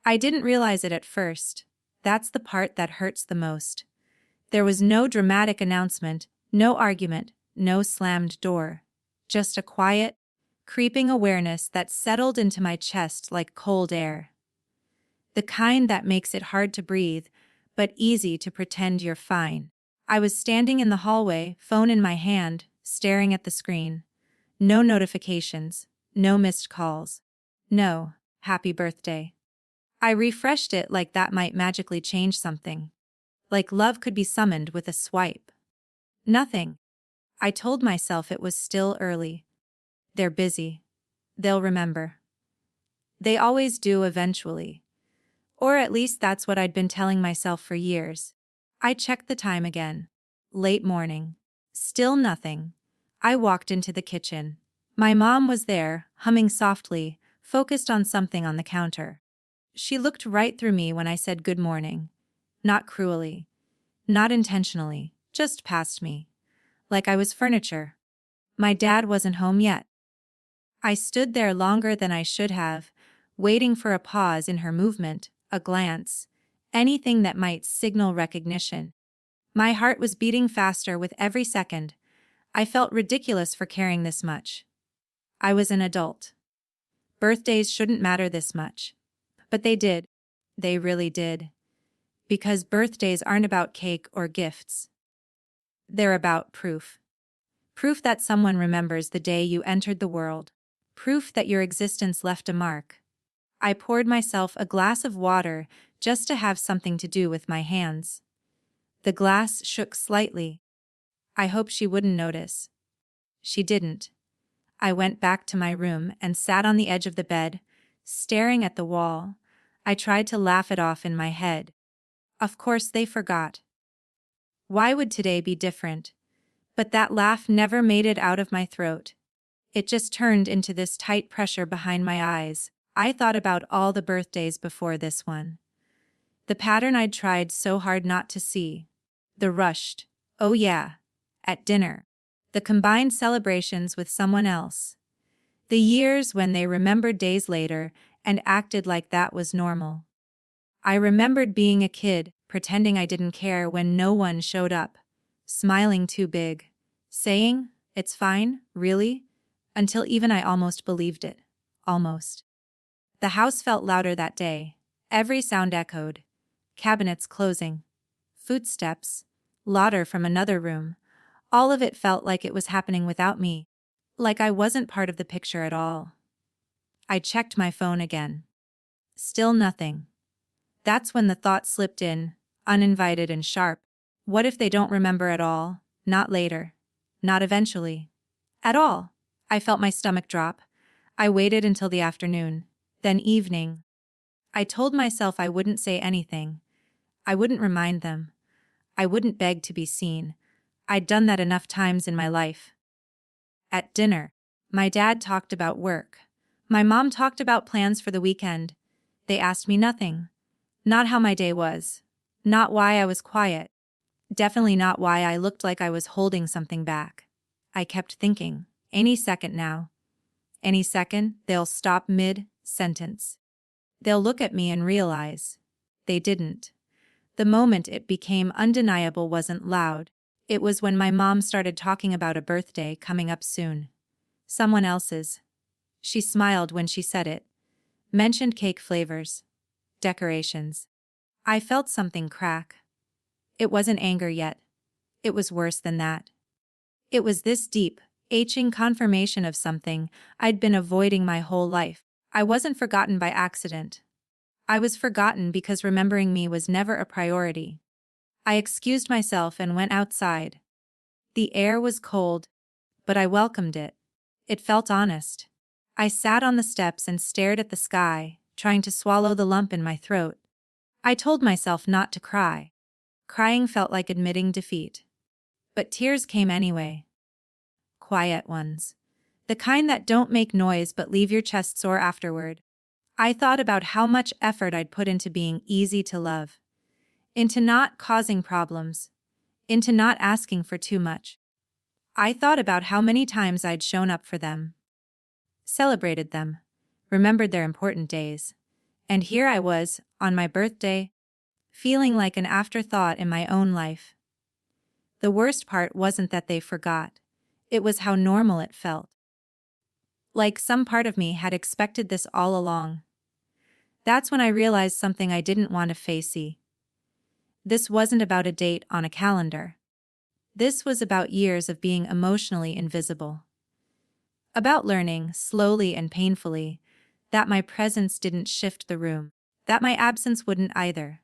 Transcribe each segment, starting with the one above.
I didn't realize it at first. That's the part that hurts the most. There was no dramatic announcement, no argument, no slammed door. Just a quiet, creeping awareness that settled into my chest like cold air. The kind that makes it hard to breathe, but easy to pretend you're fine. I was standing in the hallway, phone in my hand, staring at the screen. No notifications, no missed calls. No, happy birthday. I refreshed it like that might magically change something. Like love could be summoned with a swipe. Nothing. I told myself it was still early. They're busy. They'll remember. They always do eventually. Or at least that's what I'd been telling myself for years. I checked the time again. Late morning. Still nothing. I walked into the kitchen. My mom was there, humming softly, focused on something on the counter. She looked right through me when I said good morning. Not cruelly. Not intentionally, just past me. Like I was furniture. My dad wasn't home yet. I stood there longer than I should have, waiting for a pause in her movement, a glance, anything that might signal recognition. My heart was beating faster with every second. I felt ridiculous for caring this much. I was an adult. Birthdays shouldn't matter this much. But they did. They really did. Because birthdays aren't about cake or gifts. They're about proof. Proof that someone remembers the day you entered the world. Proof that your existence left a mark. I poured myself a glass of water just to have something to do with my hands. The glass shook slightly. I hoped she wouldn't notice. She didn't. I went back to my room and sat on the edge of the bed, staring at the wall. I tried to laugh it off in my head. Of course they forgot. Why would today be different? But that laugh never made it out of my throat. It just turned into this tight pressure behind my eyes. I thought about all the birthdays before this one. The pattern I'd tried so hard not to see. The rushed, oh yeah, at dinner. The combined celebrations with someone else. The years when they remembered days later and acted like that was normal. I remembered being a kid, pretending I didn't care when no one showed up. Smiling too big. Saying, "It's fine, really?" Until even I almost believed it. Almost. The house felt louder that day. Every sound echoed. Cabinets closing. Footsteps. Lauder from another room. All of it felt like it was happening without me. Like I wasn't part of the picture at all. I checked my phone again. Still nothing. That's when the thought slipped in, uninvited and sharp. What if they don't remember at all? Not later. Not eventually. At all. I felt my stomach drop. I waited until the afternoon. Then evening. I told myself I wouldn't say anything. I wouldn't remind them. I wouldn't beg to be seen. I'd done that enough times in my life. At dinner, my dad talked about work. My mom talked about plans for the weekend. They asked me nothing. Not how my day was. Not why I was quiet. Definitely not why I looked like I was holding something back. I kept thinking, any second now. Any second, they'll stop mid-sentence. They'll look at me and realize. They didn't. The moment it became undeniable wasn't loud. It was when my mom started talking about a birthday coming up soon. Someone else's. She smiled when she said it. Mentioned cake flavors. Decorations. I felt something crack. It wasn't anger yet. It was worse than that. It was this deep, aching confirmation of something I'd been avoiding my whole life. I wasn't forgotten by accident. I was forgotten because remembering me was never a priority. I excused myself and went outside. The air was cold, but I welcomed it. It felt honest. I sat on the steps and stared at the sky, trying to swallow the lump in my throat. I told myself not to cry. Crying felt like admitting defeat. But tears came anyway. Quiet ones. The kind that don't make noise but leave your chest sore afterward. I thought about how much effort I'd put into being easy to love. Into not causing problems. Into not asking for too much. I thought about how many times I'd shown up for them. Celebrated them. Remembered their important days. And here I was, on my birthday, feeling like an afterthought in my own life. The worst part wasn't that they forgot. It was how normal it felt. Like some part of me had expected this all along. That's when I realized something I didn't want to face. This wasn't about a date on a calendar. This was about years of being emotionally invisible. About learning, slowly and painfully, that my presence didn't shift the room, that my absence wouldn't either.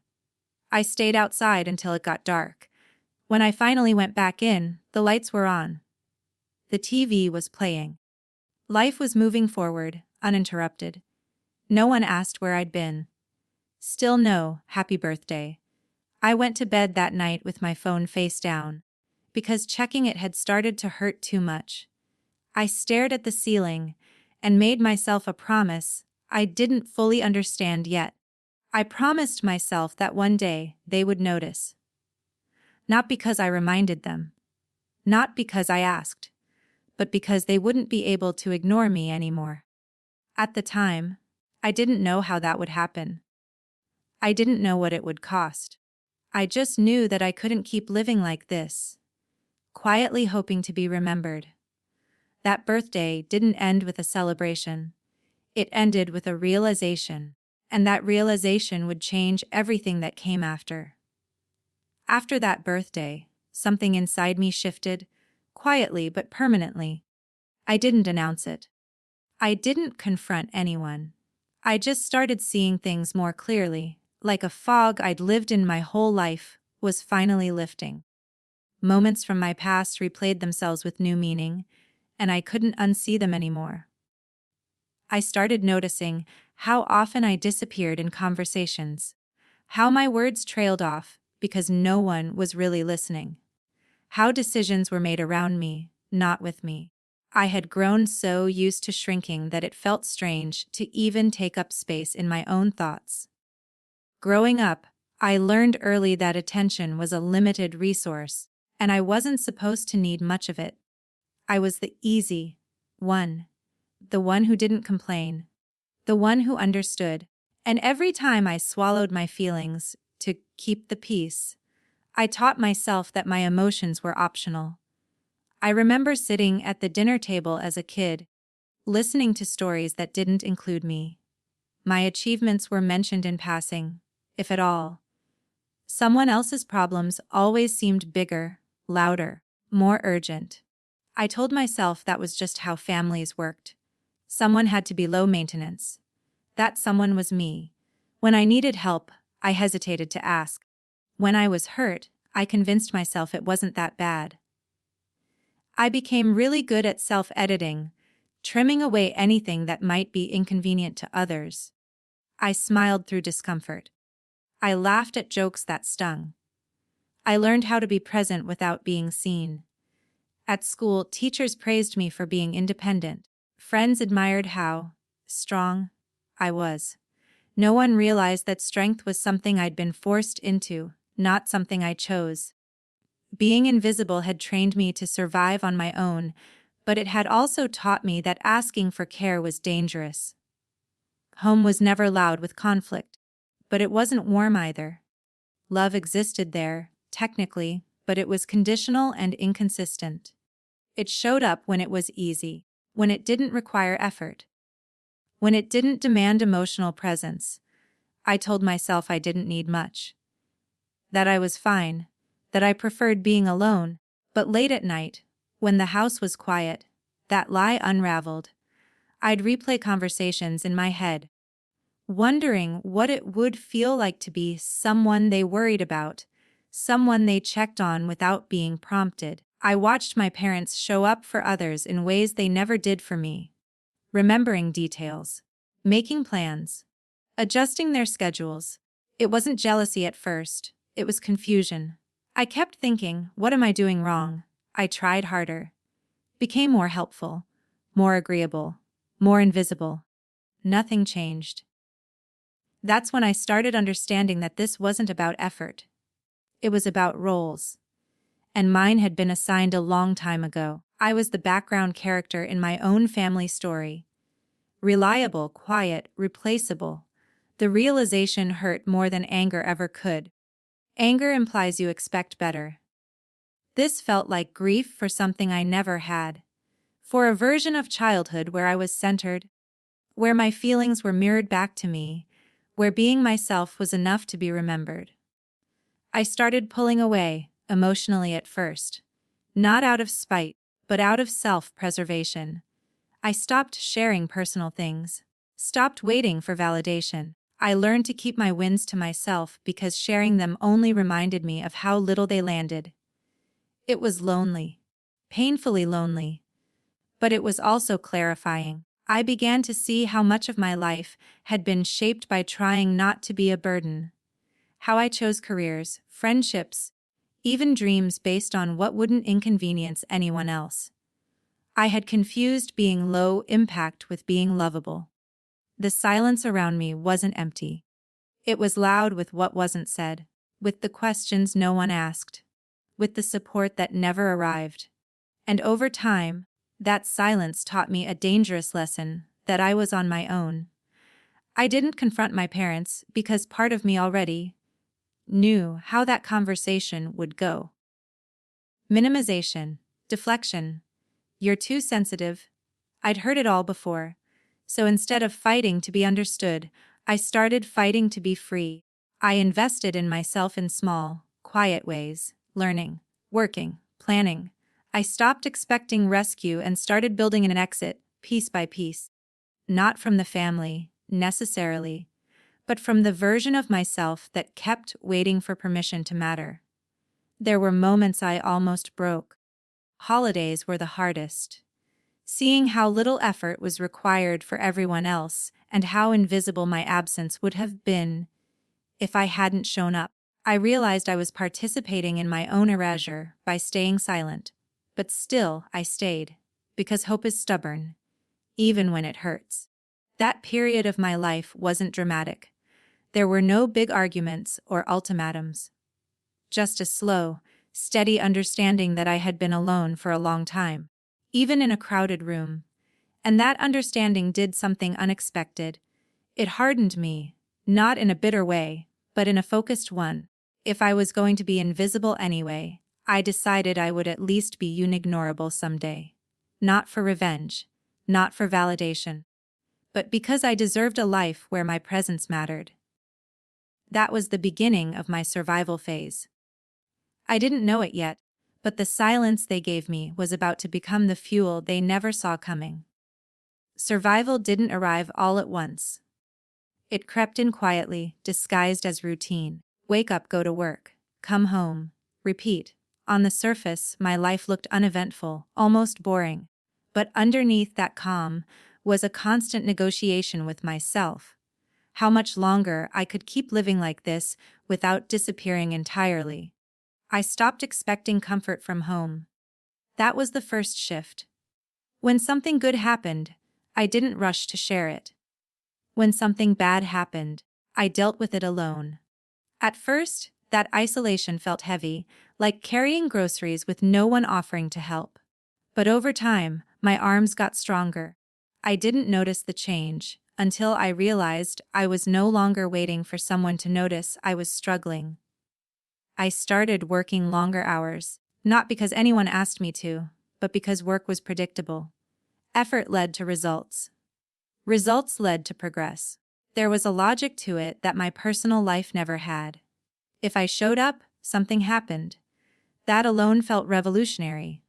I stayed outside until it got dark. When I finally went back in, the lights were on. The TV was playing. Life was moving forward, uninterrupted. No one asked where I'd been. Still no, happy birthday. I went to bed that night with my phone face down, because checking it had started to hurt too much. I stared at the ceiling and made myself a promise I didn't fully understand yet. I promised myself that one day they would notice. Not because I reminded them. Not because I asked. But because they wouldn't be able to ignore me anymore. At the time, I didn't know how that would happen. I didn't know what it would cost. I just knew that I couldn't keep living like this, quietly hoping to be remembered. That birthday didn't end with a celebration. It ended with a realization, and that realization would change everything that came after. After that birthday, something inside me shifted, quietly but permanently. I didn't announce it. I didn't confront anyone. I just started seeing things more clearly, like a fog I'd lived in my whole life was finally lifting. Moments from my past replayed themselves with new meaning, and I couldn't unsee them anymore. I started noticing how often I disappeared in conversations, how my words trailed off because no one was really listening, how decisions were made around me, not with me. I had grown so used to shrinking that it felt strange to even take up space in my own thoughts. Growing up, I learned early that attention was a limited resource, and I wasn't supposed to need much of it. I was the easy one, the one who didn't complain, the one who understood, and every time I swallowed my feelings to keep the peace, I taught myself that my emotions were optional. I remember sitting at the dinner table as a kid, listening to stories that didn't include me. My achievements were mentioned in passing, if at all. Someone else's problems always seemed bigger, louder, more urgent. I told myself that was just how families worked. Someone had to be low maintenance. That someone was me. When I needed help, I hesitated to ask. When I was hurt, I convinced myself it wasn't that bad. I became really good at self-editing, trimming away anything that might be inconvenient to others. I smiled through discomfort. I laughed at jokes that stung. I learned how to be present without being seen. At school, teachers praised me for being independent. Friends admired how strong I was. No one realized that strength was something I'd been forced into, not something I chose. Being invisible had trained me to survive on my own, but it had also taught me that asking for care was dangerous. Home was never loud with conflict, but it wasn't warm either. Love existed there, technically, but it was conditional and inconsistent. It showed up when it was easy, when it didn't require effort, when it didn't demand emotional presence. I told myself I didn't need much, that I was fine, that I preferred being alone, but late at night, when the house was quiet, that lie unraveled. I'd replay conversations in my head, wondering what it would feel like to be someone they worried about, someone they checked on without being prompted. I watched my parents show up for others in ways they never did for me, remembering details, making plans, adjusting their schedules. It wasn't jealousy at first, it was confusion. I kept thinking, what am I doing wrong? I tried harder, became more helpful, more agreeable, more invisible. Nothing changed. That's when I started understanding that this wasn't about effort. It was about roles. And mine had been assigned a long time ago. I was the background character in my own family story. Reliable, quiet, replaceable. The realization hurt more than anger ever could. Anger implies you expect better. This felt like grief for something I never had. For a version of childhood where I was centered, where my feelings were mirrored back to me, where being myself was enough to be remembered. I started pulling away, emotionally at first. Not out of spite, but out of self-preservation. I stopped sharing personal things, stopped waiting for validation. I learned to keep my wins to myself because sharing them only reminded me of how little they landed. It was lonely, painfully lonely, but it was also clarifying. I began to see how much of my life had been shaped by trying not to be a burden. How I chose careers, friendships, even dreams based on what wouldn't inconvenience anyone else. I had confused being low impact with being lovable. The silence around me wasn't empty. It was loud with what wasn't said, with the questions no one asked, with the support that never arrived. And over time, that silence taught me a dangerous lesson, that I was on my own. I didn't confront my parents because part of me already knew how that conversation would go. Minimization, deflection. You're too sensitive. I'd heard it all before. So instead of fighting to be understood, I started fighting to be free. I invested in myself in small, quiet ways, learning, working, planning. I stopped expecting rescue and started building an exit, piece by piece. Not from the family, necessarily, but from the version of myself that kept waiting for permission to matter. There were moments I almost broke. Holidays were the hardest. Seeing how little effort was required for everyone else and how invisible my absence would have been if I hadn't shown up, I realized I was participating in my own erasure by staying silent. But still, I stayed, because hope is stubborn, even when it hurts. That period of my life wasn't dramatic. There were no big arguments or ultimatums. Just a slow, steady understanding that I had been alone for a long time, even in a crowded room. And that understanding did something unexpected. It hardened me, not in a bitter way, but in a focused one. If I was going to be invisible anyway, I decided I would at least be unignorable someday. Not for revenge, not for validation, but because I deserved a life where my presence mattered. That was the beginning of my survival phase. I didn't know it yet, but the silence they gave me was about to become the fuel they never saw coming. Survival didn't arrive all at once. It crept in quietly, disguised as routine. Wake up, go to work, come home, repeat. On the surface, my life looked uneventful, almost boring. But underneath that calm was a constant negotiation with myself. How much longer I could keep living like this without disappearing entirely. I stopped expecting comfort from home. That was the first shift. When something good happened, I didn't rush to share it. When something bad happened, I dealt with it alone. At first, that isolation felt heavy, like carrying groceries with no one offering to help. But over time, my arms got stronger. I didn't notice the change until I realized I was no longer waiting for someone to notice I was struggling. I started working longer hours, not because anyone asked me to, but because work was predictable. Effort led to results. Results led to progress. There was a logic to it that my personal life never had. If I showed up, something happened. That alone felt revolutionary.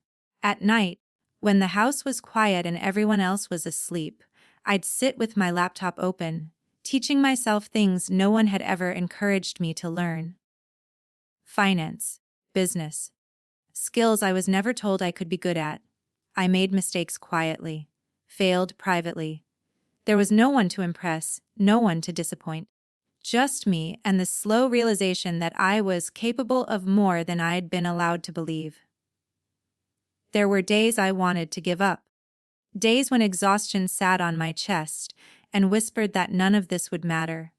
At night, when the house was quiet and everyone else was asleep, I'd sit with my laptop open, teaching myself things no one had ever encouraged me to learn. Finance, business, skills I was never told I could be good at. I made mistakes quietly, failed privately. There was no one to impress, no one to disappoint. Just me and the slow realization that I was capable of more than I'd been allowed to believe. There were days I wanted to give up. Days when exhaustion sat on my chest and whispered that none of this would matter.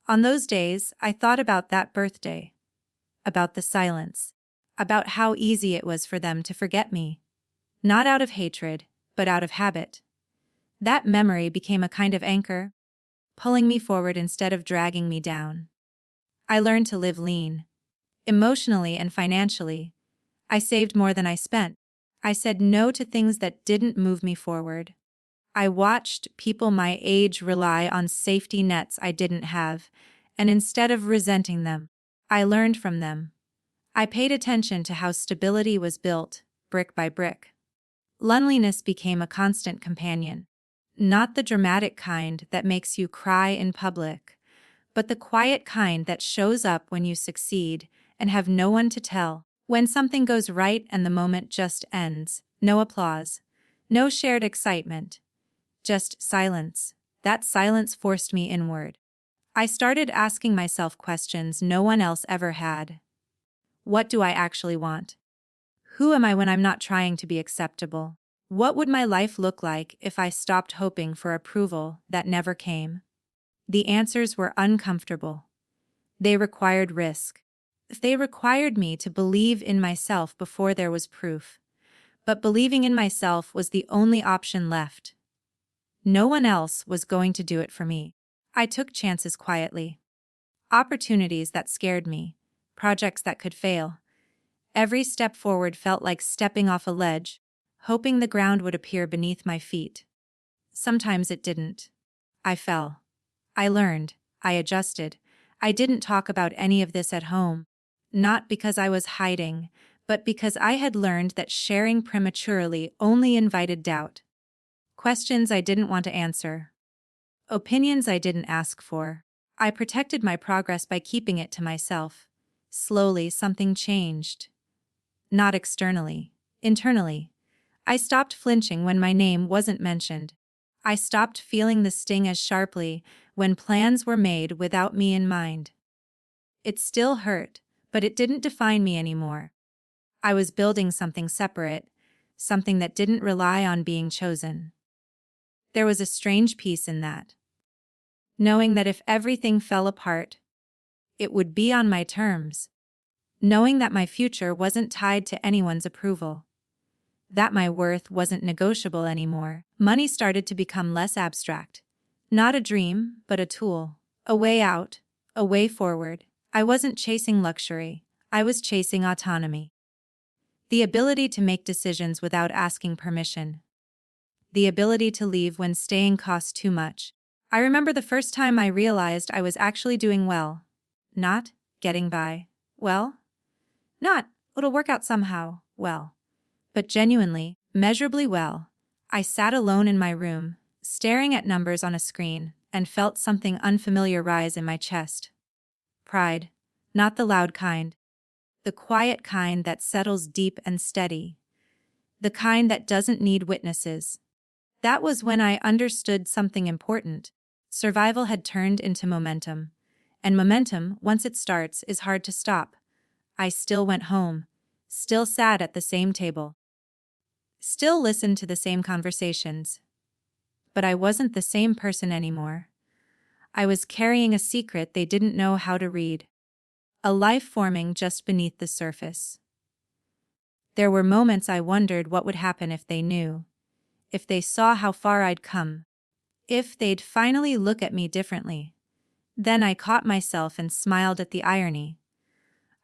On those days, I thought about that birthday, about the silence, about how easy it was for them to forget me. Not out of hatred, but out of habit. That memory became a kind of anchor. pulling me forward instead of dragging me down. I learned to live lean, emotionally and financially. I saved more than I spent. I said no to things that didn't move me forward. I watched people my age rely on safety nets I didn't have, and instead of resenting them, I learned from them. I paid attention to how stability was built, brick by brick. Loneliness became a constant companion. Not the dramatic kind that makes you cry in public, but the quiet kind that shows up when you succeed and have no one to tell. When something goes right and the moment just ends, no applause, no shared excitement, just silence. That silence forced me inward. I started asking myself questions no one else ever had. What do I actually want? Who am I when I'm not trying to be acceptable? What would my life look like if I stopped hoping for approval that never came? The answers were uncomfortable. They required risk. They required me to believe in myself before there was proof. But believing in myself was the only option left. No one else was going to do it for me. I took chances quietly. Opportunities that scared me. Projects that could fail. Every step forward felt like stepping off a ledge, hoping the ground would appear beneath my feet. Sometimes it didn't. I fell. I learned. I adjusted. I didn't talk about any of this at home. Not because I was hiding, but because I had learned that sharing prematurely only invited doubt. Questions I didn't want to answer. Opinions I didn't ask for. I protected my progress by keeping it to myself. Slowly, something changed. Not externally, internally. I stopped flinching when my name wasn't mentioned. I stopped feeling the sting as sharply when plans were made without me in mind. It still hurt, but it didn't define me anymore. I was building something separate, something that didn't rely on being chosen. There was a strange peace in that. Knowing that if everything fell apart, it would be on my terms. Knowing that my future wasn't tied to anyone's approval. That my worth wasn't negotiable anymore. Money started to become less abstract. Not a dream, but a tool. A way out, a way forward. I wasn't chasing luxury. I was chasing autonomy. The ability to make decisions without asking permission. The ability to leave when staying cost too much. I remember the first time I realized I was actually doing well. Not getting by. Well, not, it'll work out somehow, well. But genuinely, measurably well. I sat alone in my room, staring at numbers on a screen, and felt something unfamiliar rise in my chest. Pride. Not the loud kind. The quiet kind that settles deep and steady. The kind that doesn't need witnesses. That was when I understood something important. Survival had turned into momentum. And momentum, once it starts, is hard to stop. I still went home. Still sat at the same table. Still listened to the same conversations. But I wasn't the same person anymore. I was carrying a secret they didn't know how to read. A life forming just beneath the surface. There were moments I wondered what would happen if they knew. If they saw how far I'd come. If they'd finally look at me differently. Then I caught myself and smiled at the irony.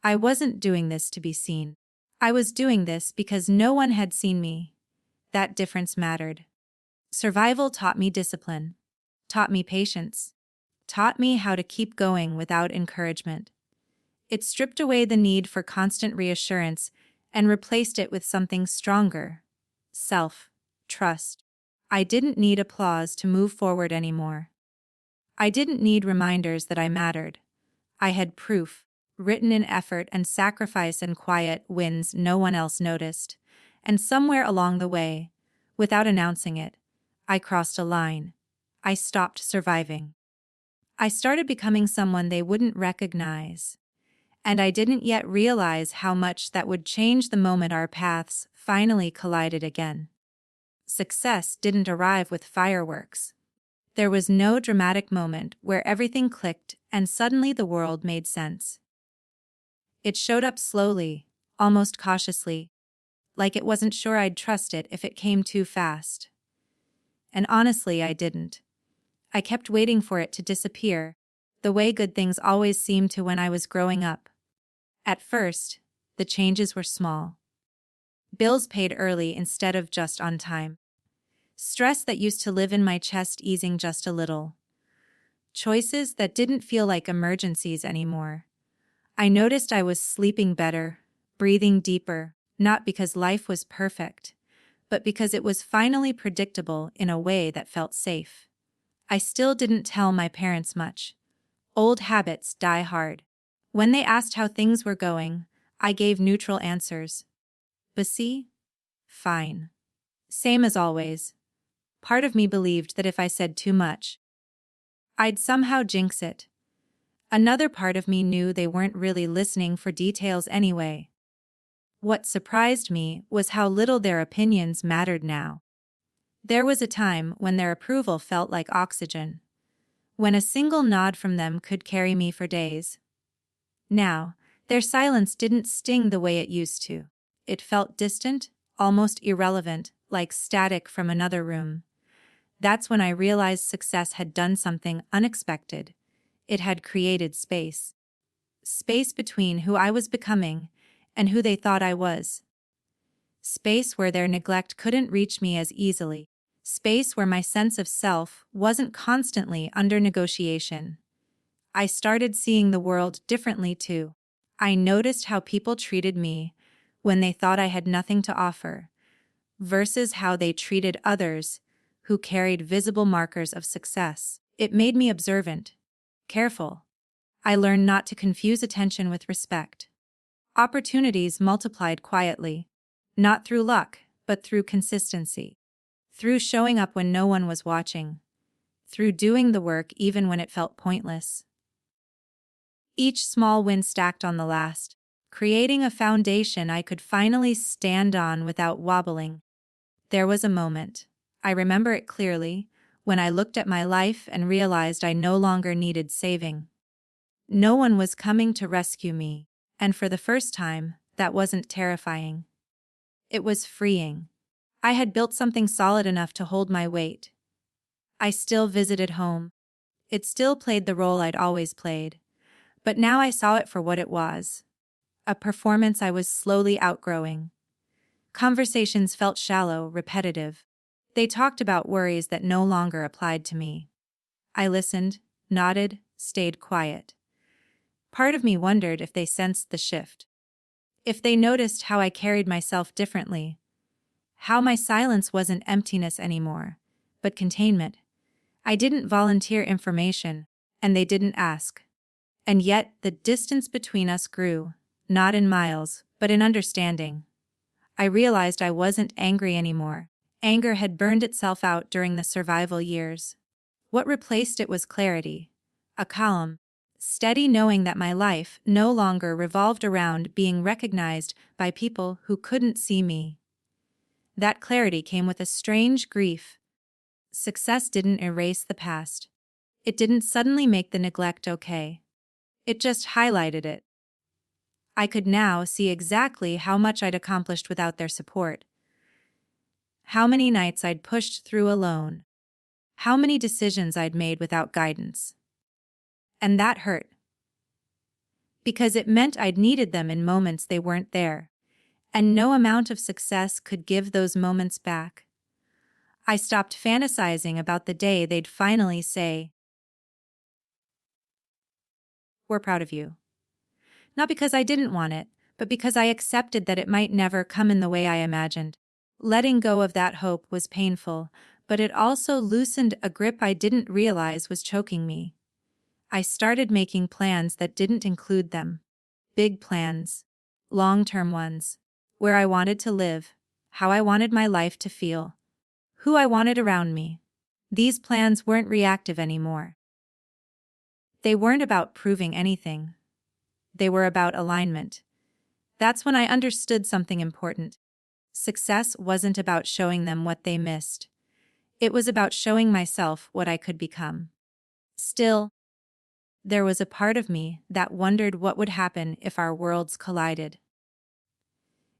I wasn't doing this to be seen. I was doing this because no one had seen me. That difference mattered. Survival taught me discipline. Taught me patience. Taught me how to keep going without encouragement. It stripped away the need for constant reassurance and replaced it with something stronger. Self-trust. I didn't need applause to move forward anymore. I didn't need reminders that I mattered. I had proof, written in effort and sacrifice and quiet wins no one else noticed. And somewhere along the way, without announcing it, I crossed a line. I stopped surviving. I started becoming someone they wouldn't recognize. And I didn't yet realize how much that would change the moment our paths finally collided again. Success didn't arrive with fireworks. There was no dramatic moment where everything clicked and suddenly the world made sense. It showed up slowly, almost cautiously, like it wasn't sure I'd trust it if it came too fast. And honestly, I didn't. I kept waiting for it to disappear, the way good things always seemed to when I was growing up. At first, the changes were small. Bills paid early instead of just on time. Stress that used to live in my chest easing just a little. Choices that didn't feel like emergencies anymore. I noticed I was sleeping better, breathing deeper, not because life was perfect, but because it was finally predictable in a way that felt safe. I still didn't tell my parents much. Old habits die hard. When they asked how things were going, I gave neutral answers. Busy? Fine. Same as always. Part of me believed that if I said too much, I'd somehow jinx it. Another part of me knew they weren't really listening for details anyway. What surprised me was how little their opinions mattered now. There was a time when their approval felt like oxygen, when a single nod from them could carry me for days. Now, their silence didn't sting the way it used to. It felt distant, almost irrelevant, like static from another room. That's when I realized success had done something unexpected. It had created space. Space between who I was becoming and who they thought I was. Space where their neglect couldn't reach me as easily. Space where my sense of self wasn't constantly under negotiation. I started seeing the world differently too. I noticed how people treated me when they thought I had nothing to offer, versus how they treated others who carried visible markers of success. It made me observant, careful. I learned not to confuse attention with respect. Opportunities multiplied quietly, not through luck, but through consistency. Through showing up when no one was watching. Through doing the work even when it felt pointless. Each small win stacked on the last, creating a foundation I could finally stand on without wobbling. There was a moment, I remember it clearly, when I looked at my life and realized I no longer needed saving. No one was coming to rescue me, and for the first time, that wasn't terrifying. It was freeing. I had built something solid enough to hold my weight. I still visited home. It still played the role I'd always played. But now I saw it for what it was. A performance I was slowly outgrowing. Conversations felt shallow, repetitive. They talked about worries that no longer applied to me. I listened, nodded, stayed quiet. Part of me wondered if they sensed the shift. If they noticed how I carried myself differently. How my silence wasn't emptiness anymore, but containment. I didn't volunteer information, and they didn't ask. And yet, the distance between us grew, not in miles, but in understanding. I realized I wasn't angry anymore. Anger had burned itself out during the survival years. What replaced it was clarity. A calm, steady knowing that my life no longer revolved around being recognized by people who couldn't see me. That clarity came with a strange grief. Success didn't erase the past. It didn't suddenly make the neglect okay. It just highlighted it. I could now see exactly how much I'd accomplished without their support. How many nights I'd pushed through alone. How many decisions I'd made without guidance. And that hurt. Because it meant I'd needed them in moments they weren't there. And no amount of success could give those moments back. I stopped fantasizing about the day they'd finally say, "We're proud of you." Not because I didn't want it, but because I accepted that it might never come in the way I imagined. Letting go of that hope was painful, but it also loosened a grip I didn't realize was choking me. I started making plans that didn't include them. Big plans. Long-term ones. Where I wanted to live. How I wanted my life to feel. Who I wanted around me. These plans weren't reactive anymore. They weren't about proving anything. They were about alignment. That's when I understood something important. Success wasn't about showing them what they missed. It was about showing myself what I could become. Still, there was a part of me that wondered what would happen if our worlds collided.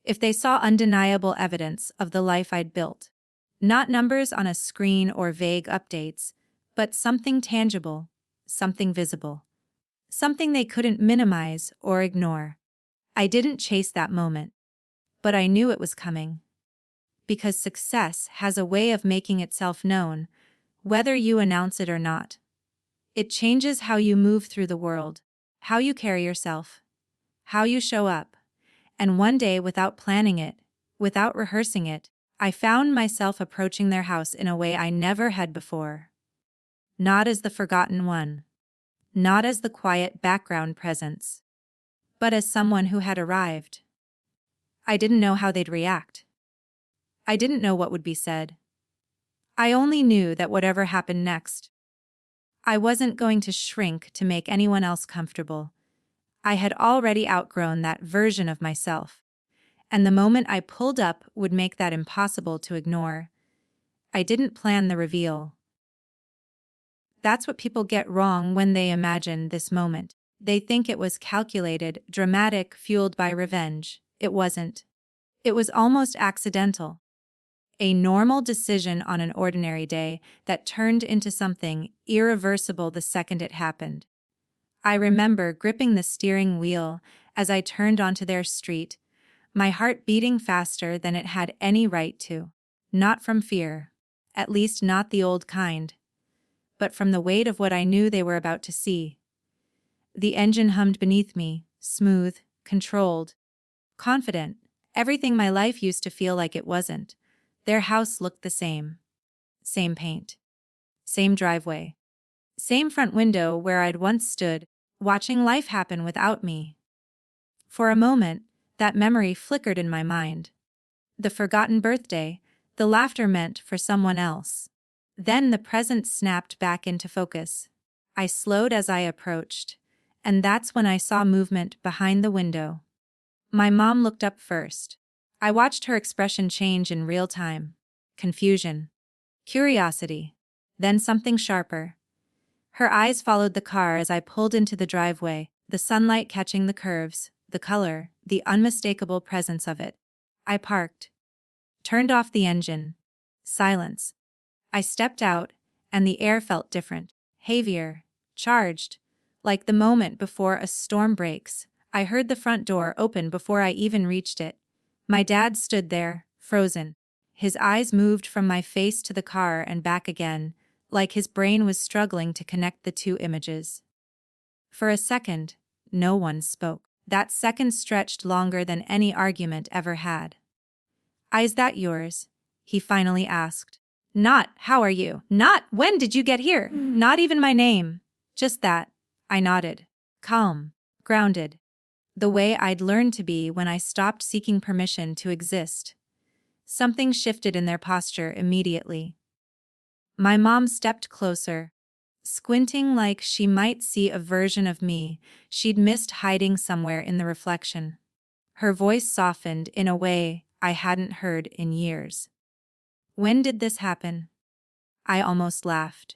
If they saw undeniable evidence of the life I'd built. Not numbers on a screen or vague updates, but something tangible, something visible, something they couldn't minimize or ignore. I didn't chase that moment, but I knew it was coming. Because success has a way of making itself known, whether you announce it or not. It changes how you move through the world, how you carry yourself, how you show up. And one day, without planning it, without rehearsing it, I found myself approaching their house in a way I never had before. Not as the forgotten one, not as the quiet background presence, but as someone who had arrived. I didn't know how they'd react. I didn't know what would be said. I only knew that whatever happened next, I wasn't going to shrink to make anyone else comfortable. I had already outgrown that version of myself, and the moment I pulled up would make that impossible to ignore. I didn't plan the reveal. That's what people get wrong when they imagine this moment. They think it was calculated, dramatic, fueled by revenge. It wasn't. It was almost accidental. A normal decision on an ordinary day that turned into something irreversible the second it happened. I remember gripping the steering wheel as I turned onto their street, my heart beating faster than it had any right to. Not from fear, at least not the old kind, but from the weight of what I knew they were about to see. The engine hummed beneath me, smooth, controlled, confident, everything my life used to feel like it wasn't. Their house looked the same. Same paint. Same driveway. Same front window where I'd once stood, watching life happen without me. For a moment, that memory flickered in my mind. The forgotten birthday, the laughter meant for someone else. Then the present snapped back into focus. I slowed as I approached, and that's when I saw movement behind the window. My mom looked up first. I watched her expression change in real time. Confusion. Curiosity. Then something sharper. Her eyes followed the car as I pulled into the driveway, the sunlight catching the curves, the color, the unmistakable presence of it. I parked. Turned off the engine. Silence. I stepped out, and the air felt different, heavier, charged, like the moment before a storm breaks. I heard the front door open before I even reached it. My dad stood there, frozen. His eyes moved from my face to the car and back again, like his brain was struggling to connect the two images. For a second, no one spoke. That second stretched longer than any argument ever had. "Is that yours?" he finally asked. Not, "How are you?" Not, "When did you get here?" Not even my name. Just that. I nodded. Calm. Grounded. The way I'd learned to be when I stopped seeking permission to exist. Something shifted in their posture immediately. My mom stepped closer, squinting like she might see a version of me she'd missed hiding somewhere in the reflection. Her voice softened in a way I hadn't heard in years. "When did this happen?" I almost laughed,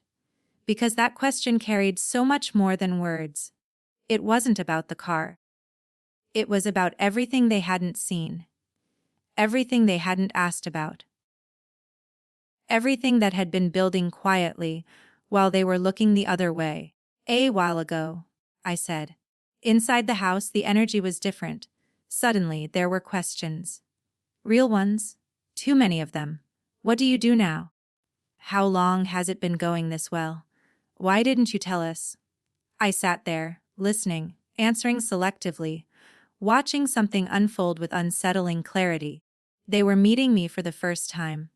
because that question carried so much more than words. It wasn't about the car. It was about everything they hadn't seen, everything they hadn't asked about, everything that had been building quietly while they were looking the other way. "A while ago," I said. Inside the house, the energy was different. Suddenly, there were questions. Real ones. Too many of them. "What do you do now? How long has it been going this well? Why didn't you tell us?" I sat there, listening, answering selectively, watching something unfold with unsettling clarity. They were meeting me for the first time.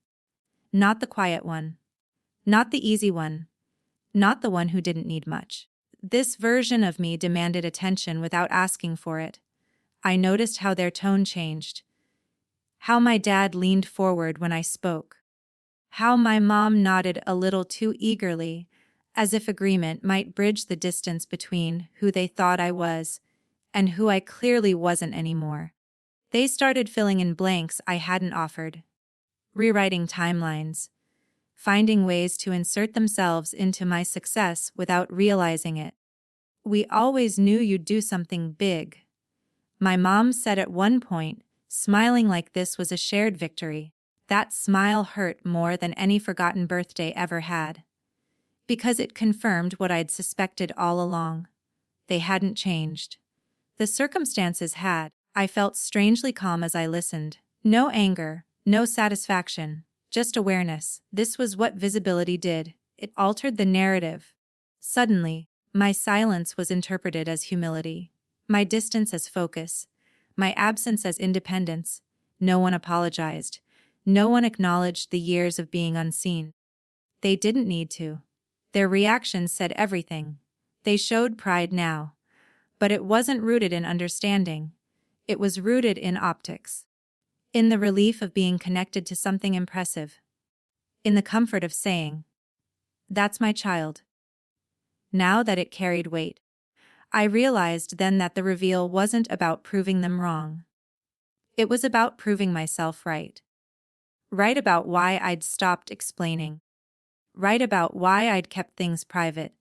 Not the quiet one. Not the easy one. Not the one who didn't need much. This version of me demanded attention without asking for it. I noticed how their tone changed. How my dad leaned forward when I spoke. How my mom nodded a little too eagerly, as if agreement might bridge the distance between who they thought I was and who I clearly wasn't anymore. They started filling in blanks I hadn't offered. Rewriting timelines. Finding ways to insert themselves into my success without realizing it. "We always knew you'd do something big," my mom said at one point, smiling like this was a shared victory. That smile hurt more than any forgotten birthday ever had. Because it confirmed what I'd suspected all along. They hadn't changed. The circumstances had. I felt strangely calm as I listened. No anger, no satisfaction, just awareness. This was what visibility did. It altered the narrative. Suddenly, my silence was interpreted as humility, my distance as focus, my absence as independence. No one apologized. No one acknowledged the years of being unseen. They didn't need to. Their reactions said everything. They showed pride now. But it wasn't rooted in understanding. It was rooted in optics. In the relief of being connected to something impressive. In the comfort of saying, "That's my child." Now that it carried weight, I realized then that the reveal wasn't about proving them wrong. It was about proving myself right. Right about why I'd stopped explaining. Right about why I'd kept things private.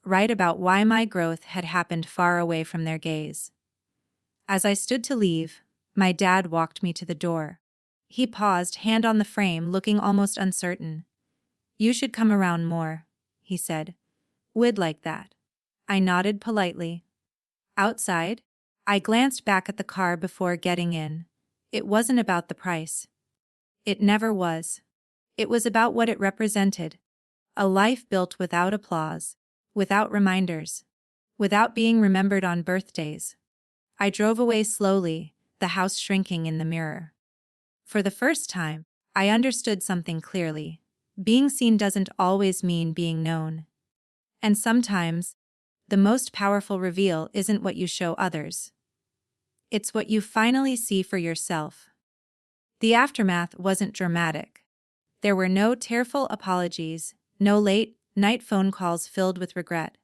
Right about why my growth had happened far away from their gaze. As I stood to leave, my dad walked me to the door. He paused, hand on the frame, looking almost uncertain. "You should come around more," he said. "We'd like that." I nodded politely. Outside, I glanced back at the car before getting in. It wasn't about the price. It never was. It was about what it represented. A life built without applause, without reminders, without being remembered on birthdays. I drove away slowly, the house shrinking in the mirror. For the first time, I understood something clearly. Being seen doesn't always mean being known. And sometimes, the most powerful reveal isn't what you show others. It's what you finally see for yourself. The aftermath wasn't dramatic. There were no tearful apologies, no late-night phone calls filled with regret.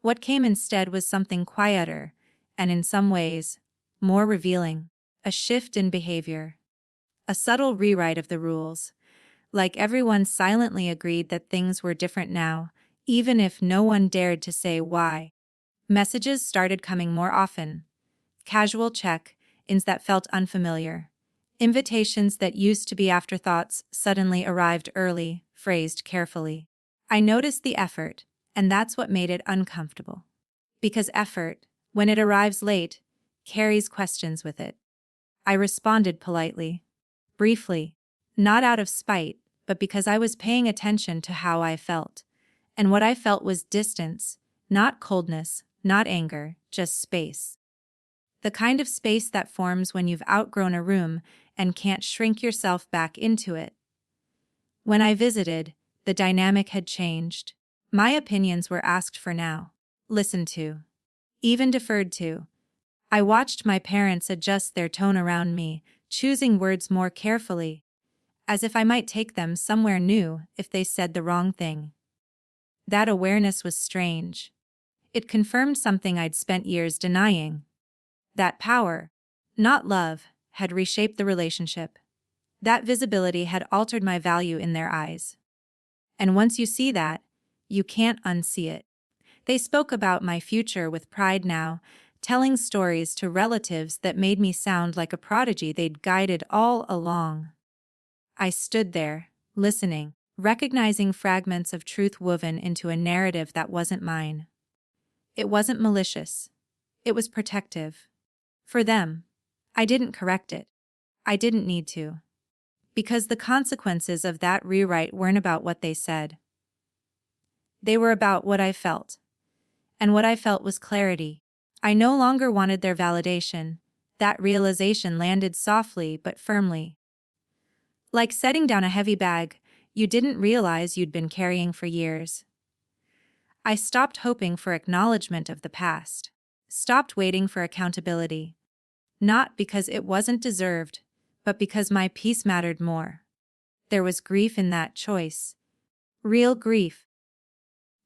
What came instead was something quieter, and in some ways, more revealing. A shift in behavior. A subtle rewrite of the rules. Like everyone silently agreed that things were different now, even if no one dared to say why. Messages started coming more often. Casual check-ins that felt unfamiliar. Invitations that used to be afterthoughts suddenly arrived early, phrased carefully. I noticed the effort, and that's what made it uncomfortable. Because effort, when it arrives late, carries questions with it. I responded politely. Briefly. Not out of spite, but because I was paying attention to how I felt. And what I felt was distance, not coldness, not anger, just space. The kind of space that forms when you've outgrown a room and can't shrink yourself back into it. When I visited, the dynamic had changed. My opinions were asked for now, listened to, even deferred to. I watched my parents adjust their tone around me, choosing words more carefully, as if I might take them somewhere new if they said the wrong thing. That awareness was strange. It confirmed something I'd spent years denying. That power, not love, had reshaped the relationship. That visibility had altered my value in their eyes. And once you see that, you can't unsee it. They spoke about my future with pride now, telling stories to relatives that made me sound like a prodigy they'd guided all along. I stood there, listening, recognizing fragments of truth woven into a narrative that wasn't mine. It wasn't malicious. It was protective. For them. I didn't correct it. I didn't need to. Because the consequences of that rewrite weren't about what they said. They were about what I felt. And what I felt was clarity. I no longer wanted their validation. That realization landed softly but firmly. Like setting down a heavy bag you didn't realize you'd been carrying for years. I stopped hoping for acknowledgement of the past. Stopped waiting for accountability. Not because it wasn't deserved, but because my peace mattered more. There was grief in that choice. Real grief.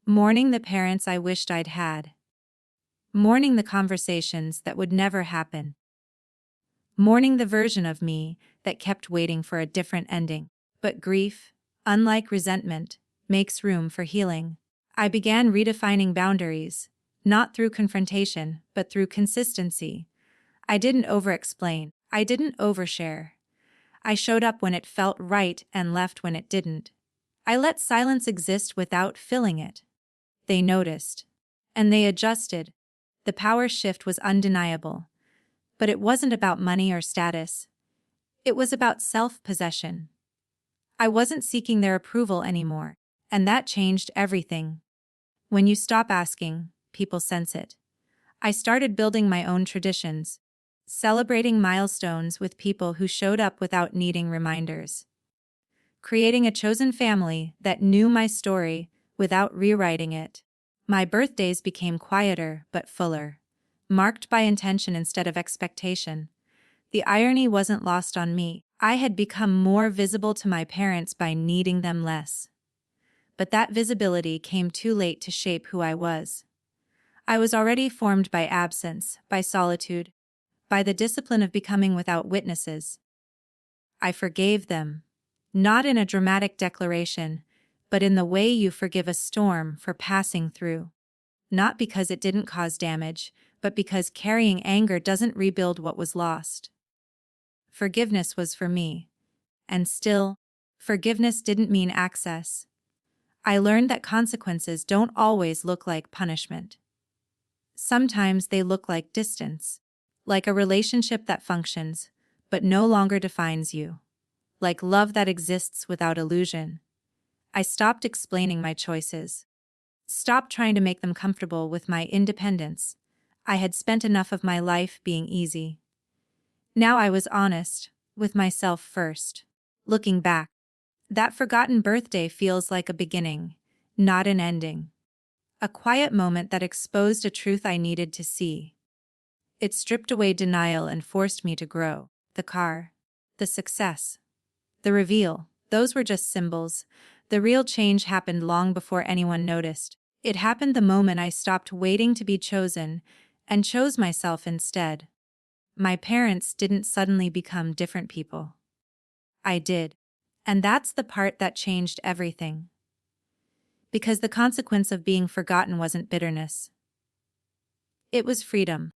Mourning the parents I wished I'd had. Mourning the conversations that would never happen. Mourning the version of me that kept waiting for a different ending. But grief, unlike resentment, makes room for healing. I began redefining boundaries, not through confrontation, but through consistency. I didn't over-explain. I didn't overshare. I showed up when it felt right and left when it didn't. I let silence exist without filling it. They noticed. And they adjusted. The power shift was undeniable. But it wasn't about money or status. It was about self-possession. I wasn't seeking their approval anymore, and that changed everything. When you stop asking, people sense it. I started building my own traditions, celebrating milestones with people who showed up without needing reminders, creating a chosen family that knew my story without rewriting it. My birthdays became quieter but fuller, marked by intention instead of expectation. The irony wasn't lost on me. I had become more visible to my parents by needing them less. But that visibility came too late to shape who I was. I was already formed by absence, by solitude, by the discipline of becoming without witnesses. I forgave them, not in a dramatic declaration, but in the way you forgive a storm for passing through. Not because it didn't cause damage, but because carrying anger doesn't rebuild what was lost. Forgiveness was for me. And still, forgiveness didn't mean access. I learned that consequences don't always look like punishment. Sometimes they look like distance, like a relationship that functions, but no longer defines you, like love that exists without illusion. I stopped explaining my choices, stopped trying to make them comfortable with my independence. I had spent enough of my life being easy. Now I was honest, with myself first. Looking back, that forgotten birthday feels like a beginning, not an ending. A quiet moment that exposed a truth I needed to see. It stripped away denial and forced me to grow. The car, the success, the reveal, those were just symbols. The real change happened long before anyone noticed. It happened the moment I stopped waiting to be chosen and chose myself instead. My parents didn't suddenly become different people. I did. And that's the part that changed everything. Because the consequence of being forgotten wasn't bitterness. It was freedom.